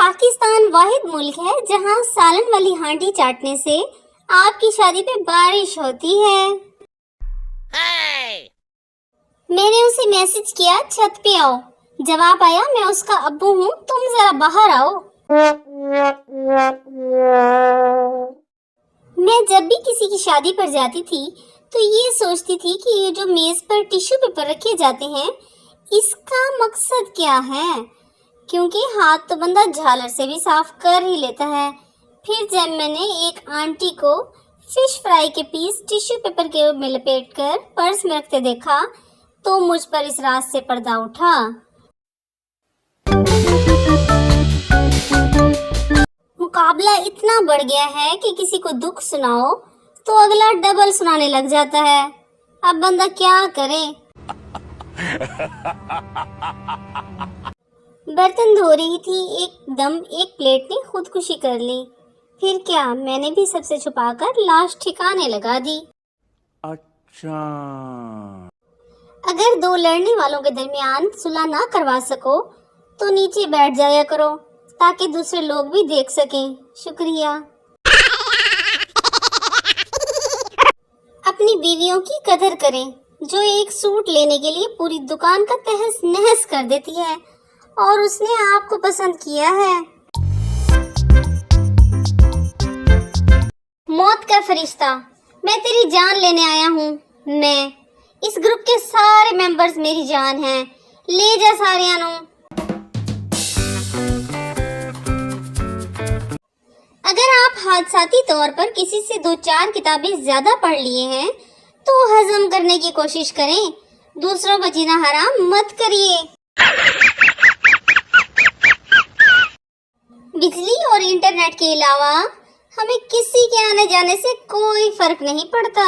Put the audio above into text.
پاکستان واحد ملک ہے جہاں سالن والی ہانڈی چاٹنے سے آپ کی شادی پہ بارش ہوتی ہے۔ میں نے اسے میسج کیا چھت پہ آؤ، جواب آیا میں اس کا ابو ہوں، تم ذرا باہر آؤ۔ میں جب بھی کسی کی شادی پر جاتی تھی تو یہ سوچتی تھی کہ یہ جو میز پر ٹیشو پیپر رکھے جاتے ہیں اس کا مقصد کیا ہے، کیونکہ ہاتھ تو بندہ جھالر سے بھی صاف کر ہی لیتا ہے۔ پھر جب میں نے ایک آنٹی کو فش فرائی کے پیس ٹیشو پیپر کے میں لپیٹ کر پرس میں رکھتے دیکھا تو مجھ پر اس راز سے پردہ اٹھا۔ مقابلہ اتنا بڑھ گیا ہے کہ کسی کو دکھ سناؤ تو اگلا ڈبل سنانے لگ جاتا ہے، اب بندہ کیا کرے۔ برتن دھو رہی تھی، ایک دم ایک پلیٹ نے خودکشی کر لی، پھر کیا میں نے بھی سب سے چھپا کر لاش ٹھکانے لگا دی۔ اچھا، اگر دو لڑنے والوں کے درمیان صلح نہ کروا سکو تو نیچے بیٹھ جایا کرو تاکہ دوسرے لوگ بھی دیکھ سکیں۔ شکریہ۔ اپنی بیویوں کی قدر کریں جو ایک سوٹ لینے کے لیے پوری دکان کا تہس نہس کر دیتی ہے اور اس نے آپ کو پسند کیا ہے۔ موت کا فرشتہ، میں تیری جان لینے آیا ہوں۔ میں اس گروپ کے سارے ممبرز میری جان ہیں، لے جا سارے انو۔ اگر آپ حادثاتی طور پر کسی سے 2-4 کتابیں زیادہ پڑھ لیے ہیں تو ہضم کرنے کی کوشش کریں، دوسروں کا جینا حرام مت کریے۔ بجلی اور انٹرنیٹ کے علاوہ ہمیں کسی کے آنے جانے سے کوئی فرق نہیں پڑتا۔